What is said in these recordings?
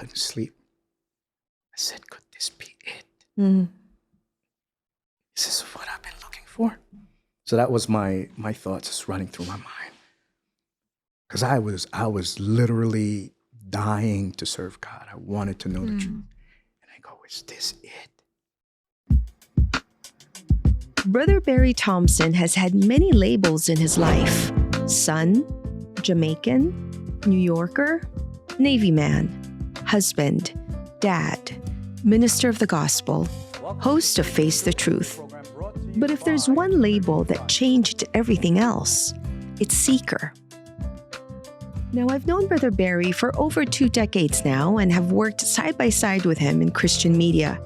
couldn't sleep. I said, could this be it? Mm. Is this what I've been looking for? So that was my thoughts just running through my mind. Because I was literally dying to serve God. I wanted to know the truth. And I go, is this it? Brother Barry Thompson has had many labels in his life. Son, Jamaican, New Yorker, Navy man, husband, dad, minister of the gospel, host of Face the Truth. But if there's one label that changed everything else, it's seeker. Now, I've known Brother Barry for over 2 decades now and have worked side by side with him in Christian media.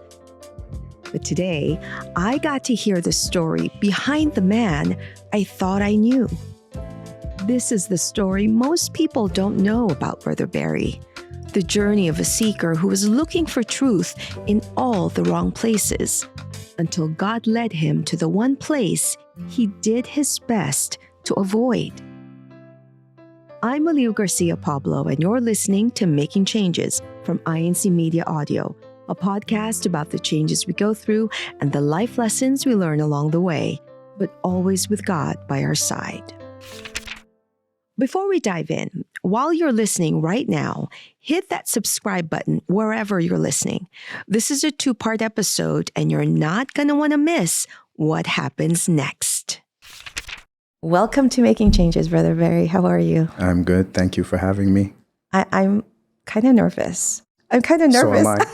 But today, I got to hear the story behind the man I thought I knew. This is the story most people don't know about Brother Barry. The journey of a seeker who was looking for truth in all the wrong places, until God led him to the one place he did his best to avoid. I'm Aliu Garcia Pablo, and you're listening to Making Changes from Incmedia Audio, a podcast about the changes we go through and the life lessons we learn along the way, but always with God by our side. Before we dive in, while you're listening right now, hit that subscribe button wherever you're listening. This is a 2-part episode, and you're not going to want to miss what happens next. Welcome to Making Changes, Brother Barry. How are you? I'm good. Thank you for having me. I'm kind of nervous. So am I.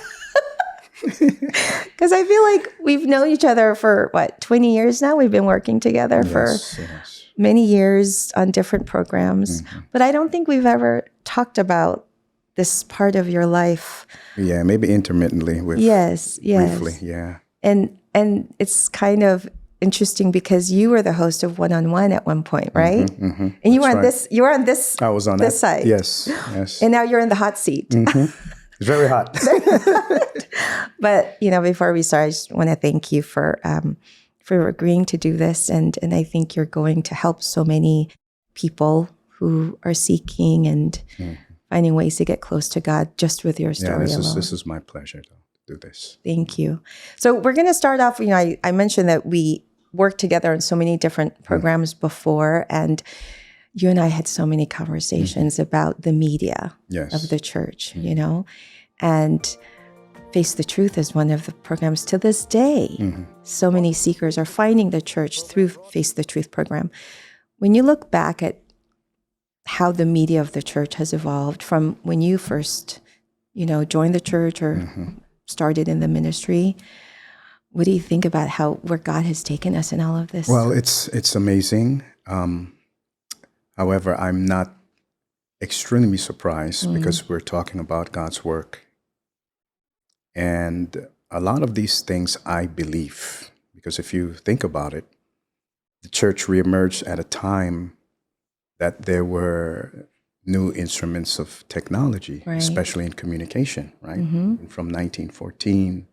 Because I feel like we've known each other for, 20 years now? We've been working together for many years on different programs. Mm-hmm. But I don't think we've ever talked about this part of your life. Yeah, maybe intermittently. Yes. Briefly, yeah. And it's kind of interesting because you were the host of One-on-One at one point, right? Mm-hmm, mm-hmm. And you were on this I was on this side. Yes. And now you're in the hot seat. Mm-hmm. It's very hot. But, before we start, I just want to thank you for agreeing to do this. And I think you're going to help so many people who are seeking and finding ways to get close to God just with your story alone. This is my pleasure to do this. Thank you. So we're going to start off, I mentioned that we worked together on so many different programs before, and you and I had so many conversations about the media of the church, and Face the Truth is one of the programs to this day. So many seekers are finding the church through Face the Truth program. When you look back at how the media of the church has evolved from when you first, joined the church or started in the ministry, what do you think about where God has taken us in all of this? Well, it's amazing. However, I'm not extremely surprised because we're talking about God's work. And a lot of these things I believe, because if you think about it, the church reemerged at a time that there were new instruments of technology, especially in communication, right? From 1914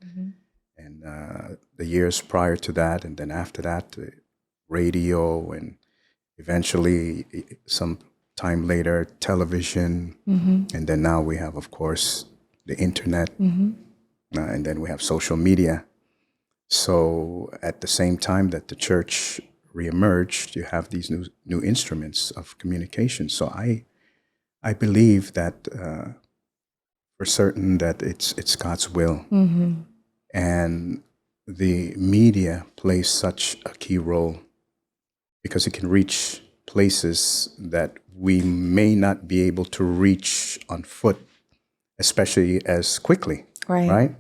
and the years prior to that, and then after that, radio, and eventually some time later, television, and then now we have, of course, the internet, and then we have social media. So at the same time that the church reemerged, you have these new instruments of communication. So I believe that for certain that it's God's will, and the media plays such a key role because it can reach places that we may not be able to reach on foot, especially as quickly, right?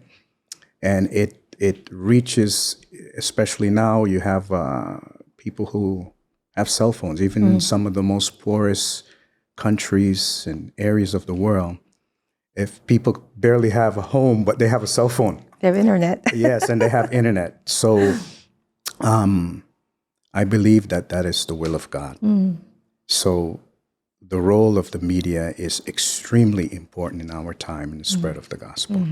And it reaches, especially now, you have people who have cell phones, even in some of the most poorest countries and areas of the world. If people barely have a home, but they have a cell phone. They have internet. Yes, and they have internet. So I believe that is the will of God. So the role of the media is extremely important in our time in the spread of the gospel.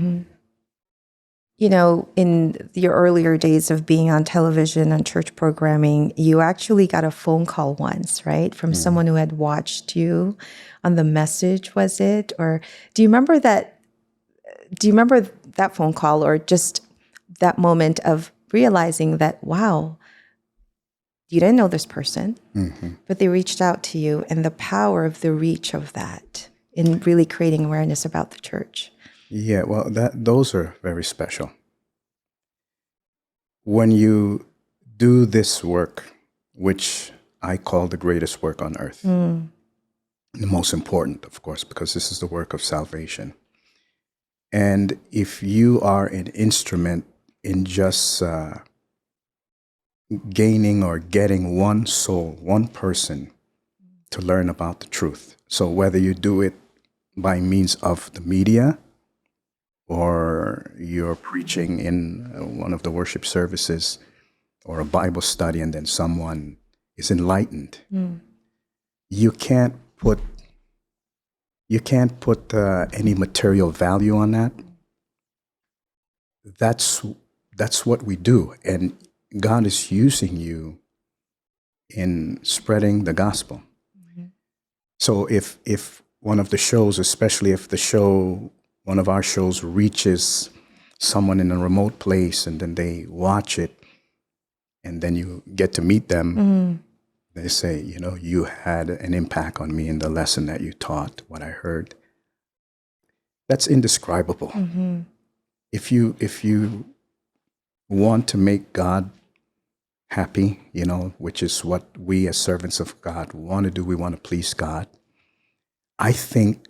In your earlier days of being on television, on church programming, you actually got a phone call once, right? From someone who had watched you on The Message, was it? Or do you remember that Do you remember that phone call or just that moment of realizing that, wow, you didn't know this person, but they reached out to you, and the power of the reach of that in really creating awareness about the church? Yeah, well, those are very special. When you do this work, which I call the greatest work on earth, the most important, of course, because this is the work of salvation. And if you are an instrument in just gaining or getting one soul, one person to learn about the truth. So whether you do it by means of the media or you're preaching in one of the worship services or a Bible study and then someone is enlightened, you can't put any material value on that. That's what we do, and God is using you in spreading the gospel. So if one of the shows, especially if one of our shows reaches someone in a remote place and then they watch it and then you get to meet them, they say, you had an impact on me in the lesson that you taught, what I heard. That's indescribable. If you want to make God happy, which is what we as servants of God want to do, we want to please God. I think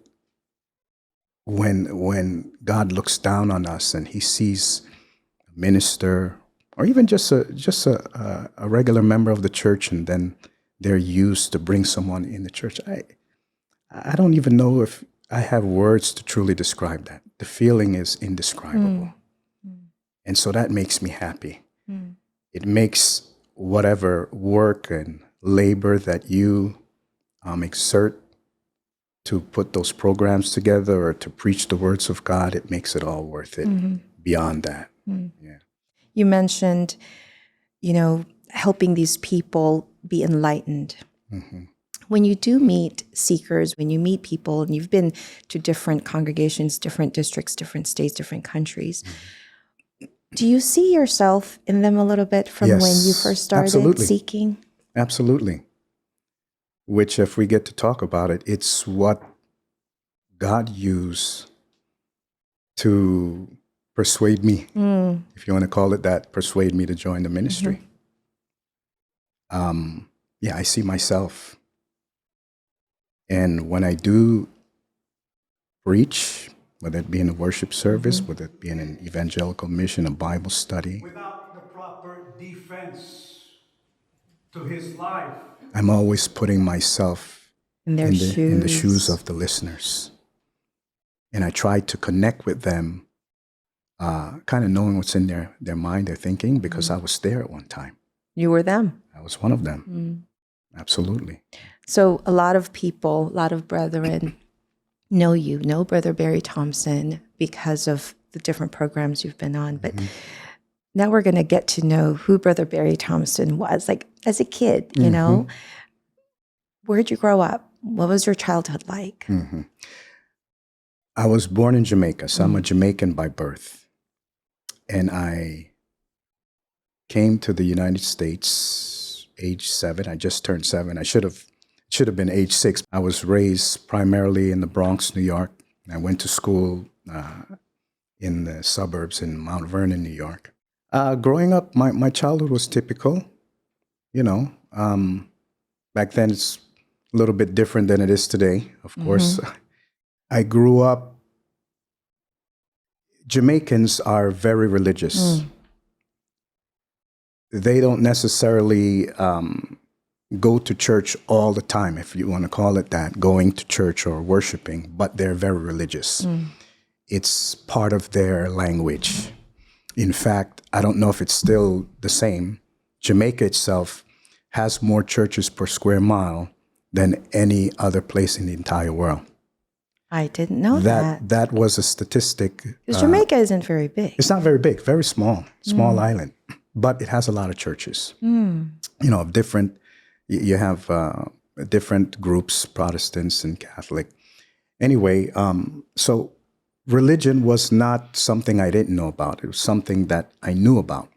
when God looks down on us and he sees a minister or even just a regular member of the church, and then they're used to bring someone in the church, I don't even know if I have words to truly describe that. The feeling is indescribable. And so that makes me happy. It makes whatever work and labor that you exert to put those programs together or to preach the words of God, it makes it all worth it beyond that. Yeah. You mentioned, helping these people be enlightened. When you do meet seekers, when you meet people, and you've been to different congregations, different districts, different states, different countries, do you see yourself in them a little bit from when you first started seeking? Absolutely. Which, if we get to talk about it, it's what God used to persuade me, if you want to call it that, persuade me to join the ministry. I see myself. And when I do preach, whether it be in a worship service, whether it be in an evangelical mission, a Bible study, without the proper defense to his life, I'm always putting myself In their in shoes. the shoes of the listeners. And I try to connect with them, kind of knowing what's in their mind, their thinking, because I was there at one time. You were them. I was one of them. Absolutely. So a lot of people, a lot of brethren know Brother Barry Thompson because of the different programs you've been on. But now we're going to get to know who Brother Barry Thompson was, like as a kid, Where'd you grow up? What was your childhood like? I was born in Jamaica, so I'm a Jamaican by birth. And I came to the United States age 7. I just turned 7. I should have been age 6. I was raised primarily in the Bronx, New York. I went to school in the suburbs in Mount Vernon, New York. Growing up, my childhood was typical. Back then it's a little bit different than it is today, of course. I grew up, Jamaicans are very religious. They don't necessarily go to church all the time, if you want to call it that, going to church or worshiping, but they're very religious. It's part of their language. In fact, I don't know if it's still the same. Jamaica itself has more churches per square mile than any other place in the entire world. I didn't know that. That was a statistic. Because Jamaica isn't very big. It's not very big, very small island, but it has a lot of churches. Of different, you have different groups, Protestants and Catholic. Anyway, so religion was not something I didn't know about. It was something that I knew about.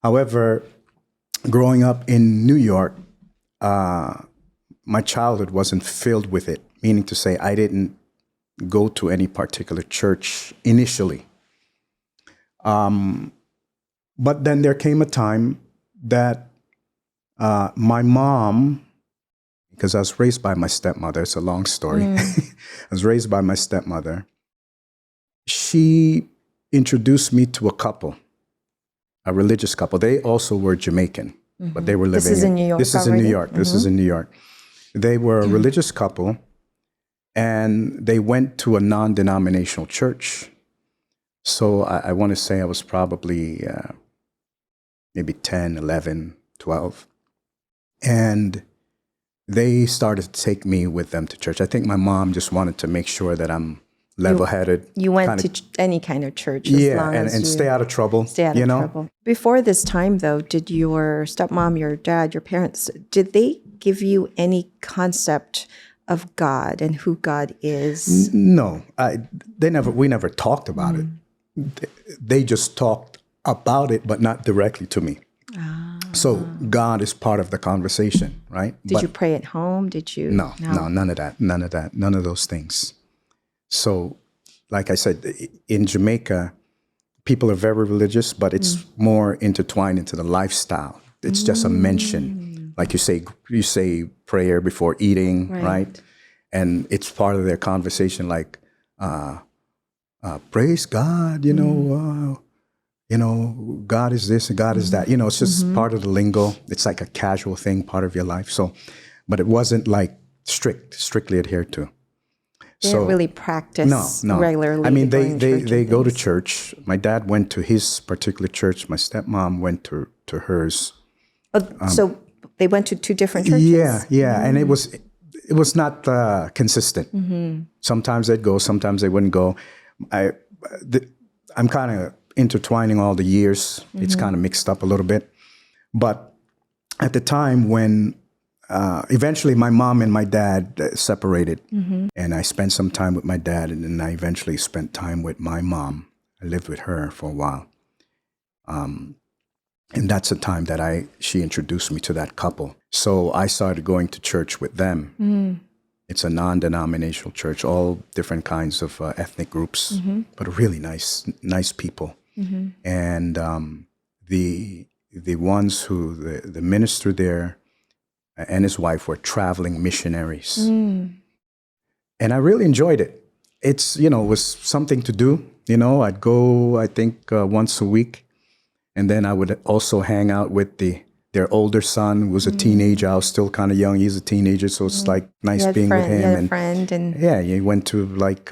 However, growing up in New York, my childhood wasn't filled with it, meaning to say I didn't go to any particular church initially. But then there came a time that my mom, because I was raised by my stepmother, it's a long story. I was raised by my stepmother. She introduced me to a couple, a religious couple. They also were Jamaican, but they were living. This is in New York. This is in New York. This is in New York. They were a religious couple, and they went to a non-denominational church. So I want to say I was probably maybe 10, 11, 12. And they started to take me with them to church. I think my mom just wanted to make sure that I'm level-headed. You went to any kind of church, and stay out of trouble. Stay out of trouble. Before this time, though, did your stepmom, your dad, your parents, did they give you any concept of God and who God is? No, we never talked about it. They just talked about it, but not directly to me. So God is part of the conversation, right? Did you pray at home? Did you? No, none of that. None of those things. So, like I said, in Jamaica, people are very religious, but it's more intertwined into the lifestyle. It's just a mention. Like you say prayer before eating, right? And it's part of their conversation, like, praise God, God is this and God is that. It's just part of the lingo. It's like a casual thing, part of your life. So, but it wasn't like strictly adhered to. They didn't really practice regularly. I mean, they go to church. My dad went to his particular church. My stepmom went to hers. So they went to two different churches? Yeah. And it was not consistent. Sometimes they'd go, sometimes they wouldn't go. I'm kind of intertwining all the years. It's kind of mixed up a little bit. But at the time when eventually my mom and my dad separated, and I spent some time with my dad, and then I eventually spent time with my mom. I lived with her for a while. And that's the time that she introduced me to that couple. So I started going to church with them. It's a non-denominational church, all different kinds of ethnic groups, but really nice people. And the ones who, the minister there and his wife were traveling missionaries. And I really enjoyed it. It was something to do. I'd go, I think, once a week. And then I would also hang out with their older son, who was a teenager. I was still kind of young. He's a teenager, so it's like nice being with him. You had a friend, and yeah, you went to like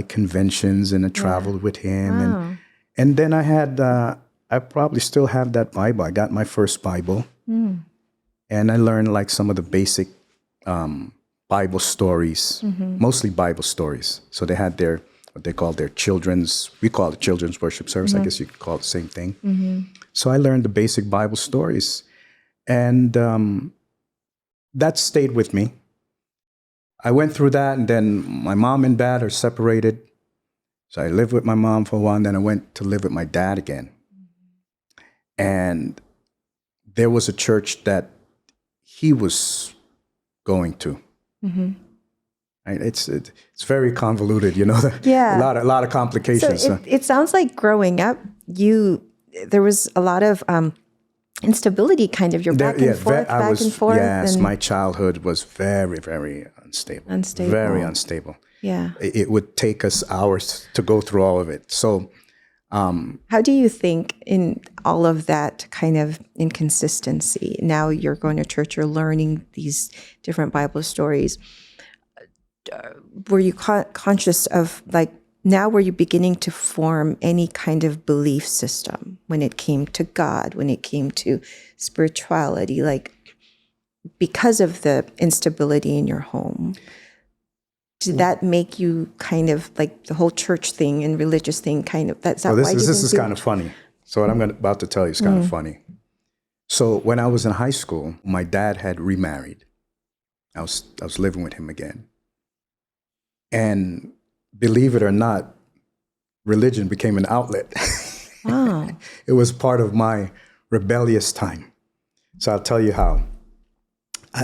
conventions and I traveled with him. And then I probably still have that Bible. I got my first Bible, and I learned like some of the basic Bible stories, mostly Bible stories. So they had what they call their children's, we call it children's worship service. I guess you could call it the same thing. So I learned the basic Bible stories, and that stayed with me. I went through that, and then my mom and dad are separated. So I lived with my mom for a while, and then I went to live with my dad again. And there was a church that he was going to. Right? It's very convoluted, Yeah. A lot of complications. So it sounds like growing up, there was a lot of instability, kind of. You're back and forth. Yes, my childhood was very, very unstable. Very unstable. Yeah. It would take us hours to go through all of it. So, how do you think in all of that kind of inconsistency? Now you're going to church, you're learning these different Bible stories. Were you conscious of, like, now were you beginning to form any kind of belief system when it came to God, when it came to spirituality, like, because of the instability in your home? Did that make you kind of, like, the whole church thing and religious thing kind of, this is kind of funny. So what I'm about to tell you is kind of funny. So when I was in high school, my dad had remarried. I was living with him again. And believe it or not, religion became an outlet. Wow. It was part of my rebellious time. So I'll tell you how.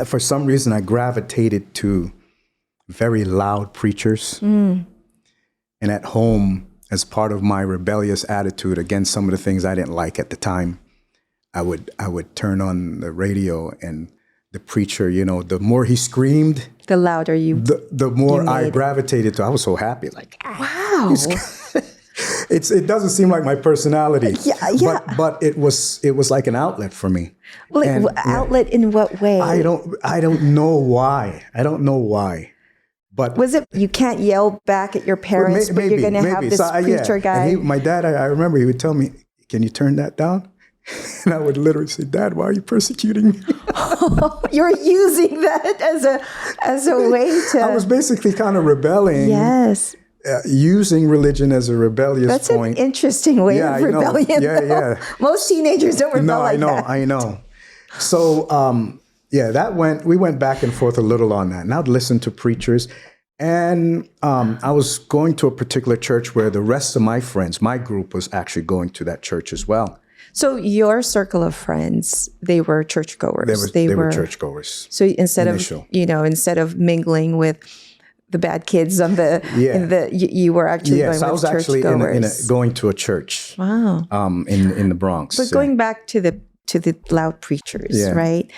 For some reason, I gravitated to very loud preachers. And at home, as part of my rebellious attitude against some of the things I didn't like at the time, I would turn on the radio, and the preacher, the more he screamed, The louder you. the more I made. gravitated to. I was so happy, like, Wow. it doesn't seem like my personality. Yeah. But it was like an outlet for me. Well, And, outlet in what way? I don't know why. But Was it you can't yell back at your parents, but you're going to have this preacher guy? And my dad, I remember he would tell me, "Can you turn that down?" And I would literally say, "Dad, why are you persecuting me?" You're using that as a way to. I was basically kind of rebelling. Yes. Using religion as a rebellious That's point. an interesting way of I know. rebellion. Yeah, though. yeah. Most teenagers don't rebel No, like that. I know. So, we went back and forth a little on that. And I'd listen to preachers. And I was going to a particular church where the rest of my friends, my group, was actually going to that church as well. So your circle of friends, they were churchgoers. They were churchgoers. So instead Initial. instead of mingling with the bad kids on the, you were actually going with I was actually churchgoers. going to a church. Wow. In the Bronx. But going back to the loud preachers, Yeah. right?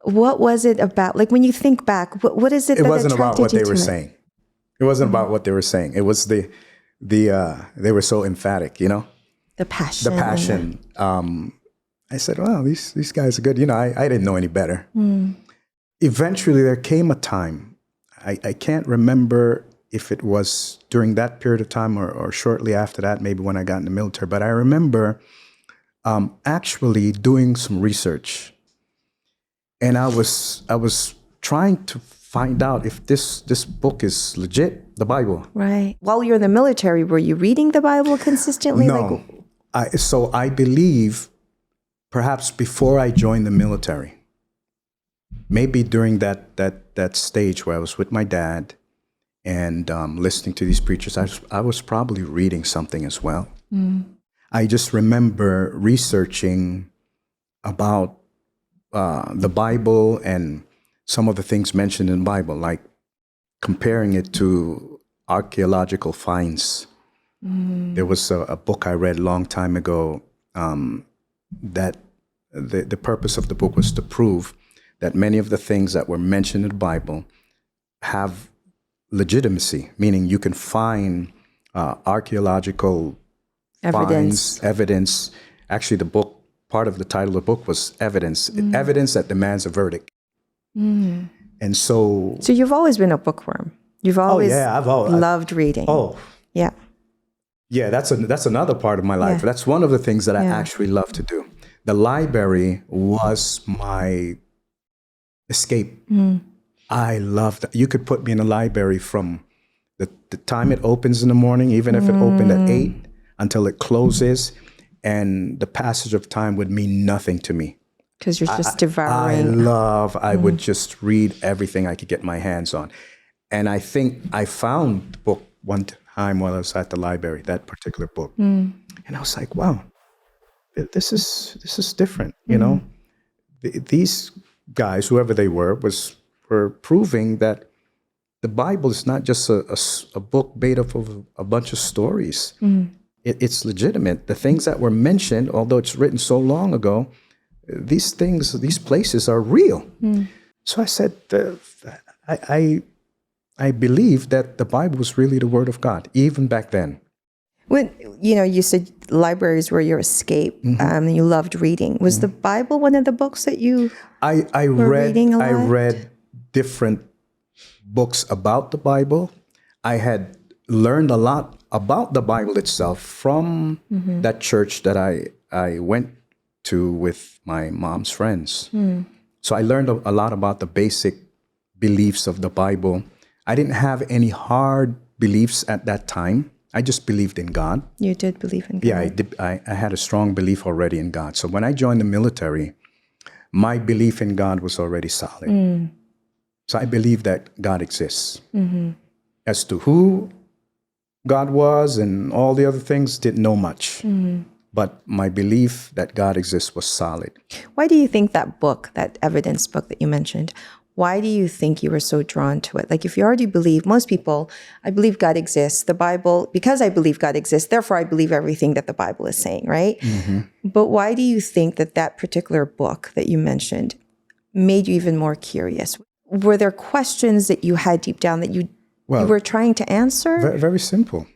What was it about? Like when you think back, what is it that wasn't about attracted what you they to were it? saying. It wasn't about what they were saying. It was they were so emphatic, The passion. the passion. I said, "Well, these guys are good." I didn't know any better. Eventually, there came a time. I can't remember if it was during that period of time or shortly after that, maybe when I got in the military. But I remember actually doing some research, and I was trying to find out if this book is legit, the Bible. Right. While you're in the military, were you reading the Bible consistently? No. So I believe perhaps before I joined the military, maybe during that stage where I was with my dad and listening to these preachers, I was probably reading something as well. I just remember researching about the Bible and some of the things mentioned in the Bible, like comparing it to archaeological finds. There was a book I read a long time ago that the purpose of the book was to prove that many of the things that were mentioned in the Bible have legitimacy, meaning you can find archaeological evidence. Actually, the book, part of the title of the book was Evidence, evidence that demands a verdict. And so you've always been a bookworm. You've always loved reading. Yeah. Yeah, that's another part of my life. Yeah. That's one of the things that I actually love to do. The library was my escape. I loved that. You could put me in a library from the time it opens in the morning, even if it opened at 8 until it closes, and the passage of time would mean nothing to me. Because you're just devouring. I would just read everything I could get my hands on. And I think I found the book one time while I was at the library, that particular book. And I was like, wow, this is different, These guys, whoever they were proving that the Bible is not just a book made up of a bunch of stories. It's legitimate. The things that were mentioned, although it's written so long ago, these places are real. So I said, I believe that the Bible was really the Word of God, even back then. When you said libraries were your escape, and you loved reading. Was the Bible one of the books that you were reading a lot? I read different books about the Bible. I had learned a lot about the Bible itself from that church that I went to with my mom's friends. So I learned a lot about the basic beliefs of the Bible. I didn't have any hard beliefs at that time. I just believed in God. You did believe in God? Yeah, I did. I had a strong belief already in God. So when I joined the military, my belief in God was already solid. So I believe that God exists. As to who God was and all the other things, didn't know much. But my belief that God exists was solid. Why do you think that book, that evidence book that you mentioned, why do you think you were so drawn to it? Like if you already believe, most people, I believe God exists, the Bible, because I believe God exists, therefore I believe everything that the Bible is saying, right? But why do you think that that particular book that you mentioned made you even more curious? Were there questions that you had deep down that you were trying to answer? Very simple.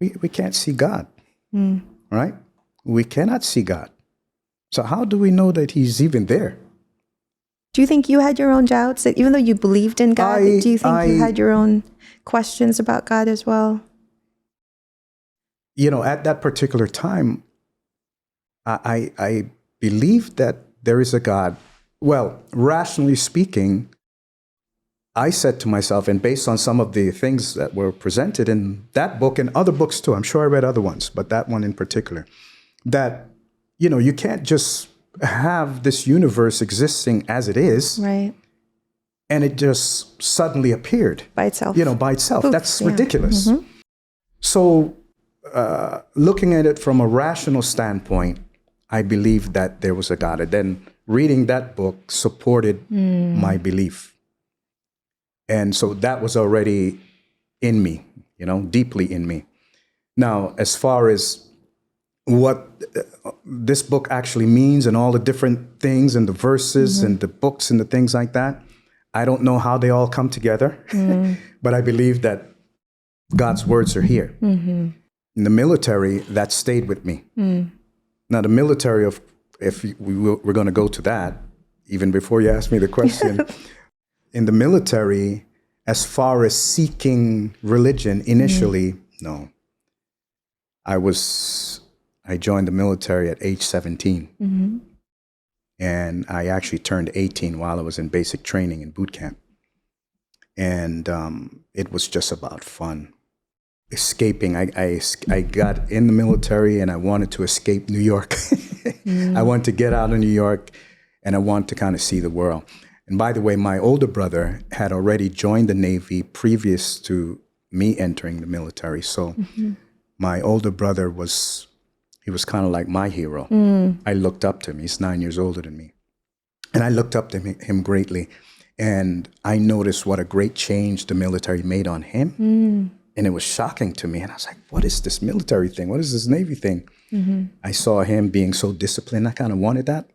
We can't see God, right? We cannot see God. So how do we know that he's even there? Do you think you had your own doubts? That even though you believed in God, do you think you had your own questions about God as well? You know, at that particular time, I believed that there is a God. Well, rationally speaking, I said to myself, and based on some of the things that were presented in that book and other books too, I'm sure I read other ones, but that one in particular, that, you know, you can't just have this universe existing as it is, right? And it just suddenly appeared By itself. You know, by itself. Poof, That's yeah. ridiculous. So looking at it from a rational standpoint, I believed that there was a God. And then reading that book supported my belief. And so that was already in me, you know, deeply in me. Now, as far as what this book actually means and all the different things and the verses and the books and the things like that, I don't know how they all come together, but I believe that God's words are here. In the military, that stayed with me. Now, the military, if we're going to go to that, even before you ask me the question, in the military, as far as seeking religion initially, no. I joined the military at age 17. And I actually turned 18 while I was in basic training in boot camp. And it was just about fun. Escaping. I got in the military and I wanted to escape New York. I wanted to get out of New York and I wanted to kind of see the world. And by the way, my older brother had already joined the Navy previous to me entering the military. So my older brother was kind of like my hero. I looked up to him. He's 9 years older than me. And I looked up to him greatly. And I noticed what a great change the military made on him. And it was shocking to me. And I was like, what is this military thing? What is this Navy thing? I saw him being so disciplined. I kind of wanted that.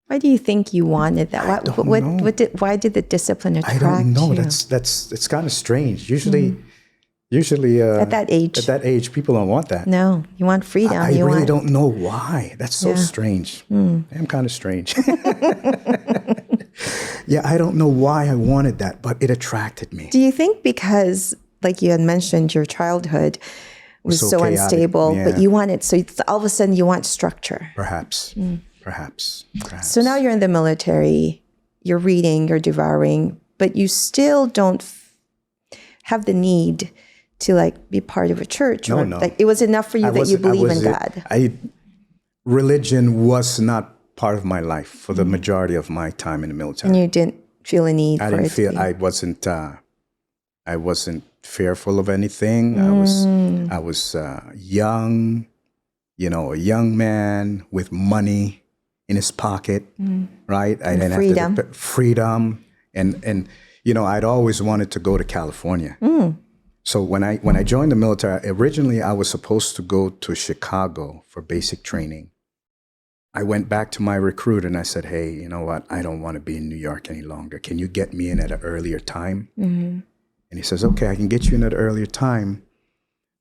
Why do you think you wanted that? I don't know. Why did the discipline attract you? I don't know. It's kind of strange. Usually at that age, people don't want that. No, you want freedom. I really don't know why. That's so strange. I'm kind of strange. Yeah, I don't know why I wanted that, but it attracted me. Do you think because, like you had mentioned, your childhood was so chaotic, unstable, but you wanted, so all of a sudden you want structure? Perhaps. So now you're in the military, you're reading, you're devouring, but you still don't have the need to like be part of a church. No. Like it was enough for you that you believe in God. Religion was not part of my life for the majority of my time in the military. And you didn't feel a need I for didn't it feel, to be. I wasn't fearful of anything. I was young, you know, a young man with money in his pocket, right? I didn't freedom. have to, freedom. And you know, I'd always wanted to go to California. So when I joined the military, originally I was supposed to go to Chicago for basic training. I went back to my recruiter and I said, hey, you know what? I don't want to be in New York any longer. Can you get me in at an earlier time? And he says, okay, I can get you in at an earlier time,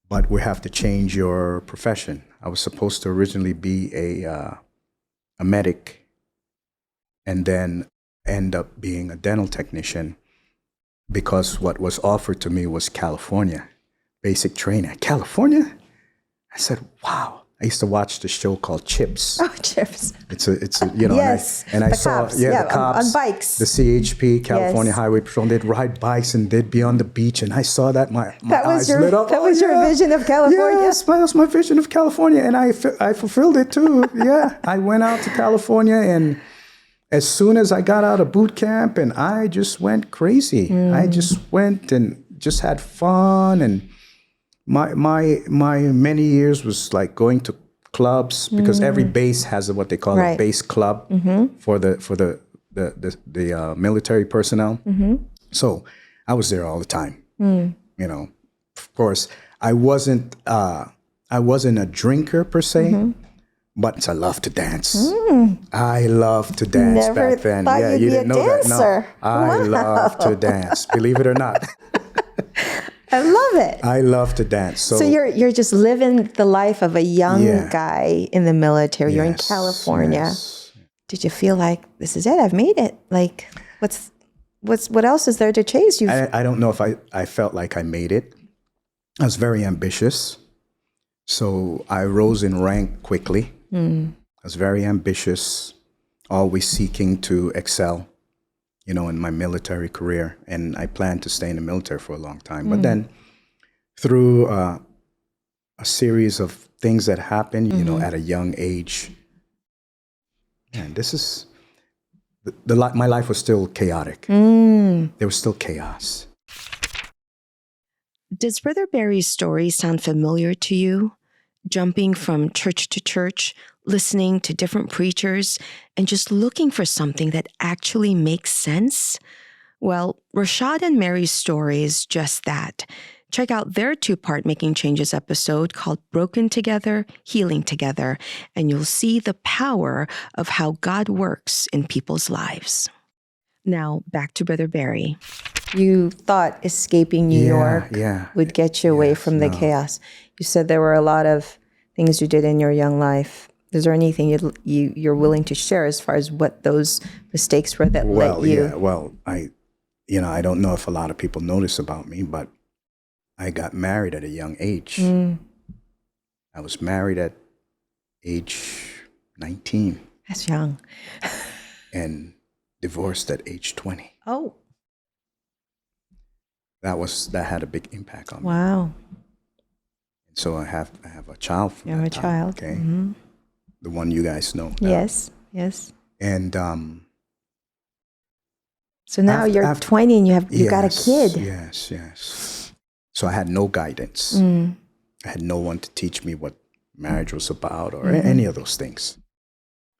but we have to change your profession. I was supposed to originally be a medic and then end up being a dental technician because what was offered to me was California, basic training. California? I said, wow. I used to watch the show called Chips. Oh, Chips. It's a you know, yes, and I the saw cops, the cops on bikes. The CHP, California Yes. Highway Patrol, they'd ride bikes and they'd be on the beach, and I saw that my eyes lit up. That was your vision of California. Yes, that was my vision of California, and I fulfilled it too. Yeah, I went out to California, and as soon as I got out of boot camp, and I just went crazy. I just went and just had fun and My many years was like going to clubs because every base has what they call a Right. base club for the military personnel. So I was there all the time. You know, of course, I wasn't a drinker per se, but I love to dance. I love to dance Never back then. thought Yeah, you'd you be didn't a know that. dancer. No, I love to dance. Believe it or not, I love it. I love to dance. So you're just living the life of a young Yeah. guy in the military. You're in Yes, California. yes. Did you feel like this is it? I've made it. Like what else is there to chase? You I don't know if I felt like I made it. I was very ambitious. So I rose in rank quickly. I was very ambitious, always seeking to excel, in my military career. And I planned to stay in the military for a long time. But then through a series of things that happened, at a young age, man, this is, my life was still chaotic. There was still chaos. Does Brother Barry's story sound familiar to you? Jumping from church to church, listening to different preachers, and just looking for something that actually makes sense? Well, Rashad and Mary's story is just that. Check out their 2-part Making Changes episode called Broken Together, Healing Together, and you'll see the power of how God works in people's lives. Now, back to Brother Barry. You thought escaping New York would get you away from the chaos. You said there were a lot of things you did in your young life. Is there anything you're willing to share as far as what those mistakes were that led you? Yeah, well, I don't know if a lot of people notice about me, but I got married at a young age. I was married at age 19. That's young. And divorced at age 20. Oh. That had a big impact on me. Wow. So I have a child from You have that a time, child. okay? The one you guys know. Yes. And so now you're 20 and you got a kid. Yes. So I had no guidance. I had no one to teach me what marriage was about or any of those things.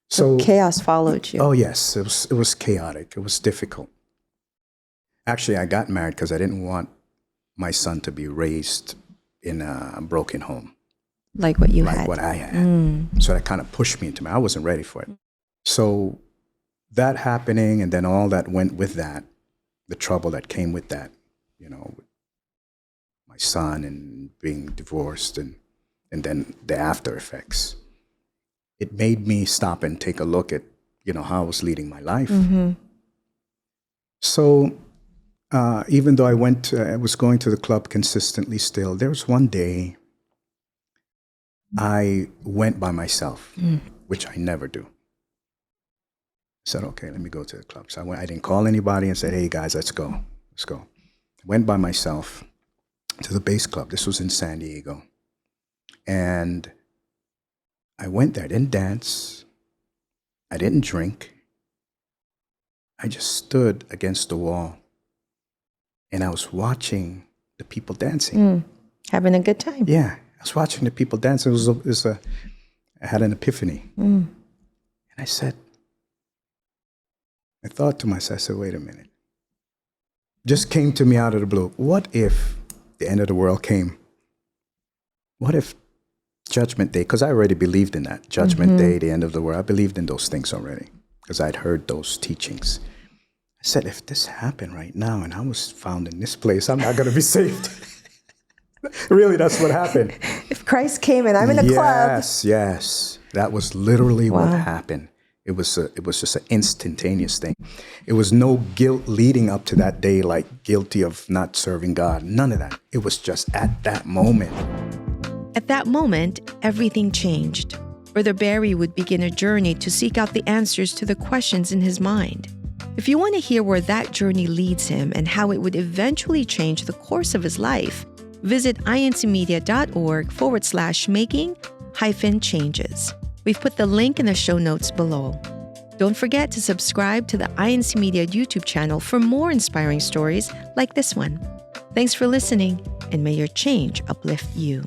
So chaos followed you. Oh yes, it was chaotic. It was difficult. Actually, I got married because I didn't want my son to be raised in a broken home. Like what you like had. what I had. So that kind of pushed me into I wasn't ready for it. So that happening and then all that went with that, the trouble that came with that, with my son and being divorced and then the after effects. It made me stop and take a look at, how I was leading my life. So even though I was going to the club consistently still, there was one day I went by myself, which I never do. I said, okay, let me go to the club. So I didn't call anybody and said, hey guys, let's go. I went by myself to the base club. This was in San Diego. And I went there. I didn't dance. I didn't drink. I just stood against the wall and I was watching the people dancing. Having a good time. Yeah, I was watching the people dance. I had an epiphany. And I thought to myself, I said, wait a minute. Just came to me out of the blue. What if the end of the world came? What if Judgment Day, because I already believed in that. Judgment Day, the end of the world. I believed in those things already because I'd heard those teachings. I said, if this happened right now and I was found in this place, I'm not going to be saved. Really, that's what happened. If Christ came and I'm in a club. Yes. That was literally what happened. It was just an instantaneous thing. It was no guilt leading up to that day, like guilty of not serving God. None of that. It was just at that moment. At that moment, everything changed. Brother Barry would begin a journey to seek out the answers to the questions in his mind. If you want to hear where that journey leads him and how it would eventually change the course of his life, visit incmedia.org/making-changes. We've put the link in the show notes below. Don't forget to subscribe to the INC Media YouTube channel for more inspiring stories like this one. Thanks for listening. and may your change uplift you.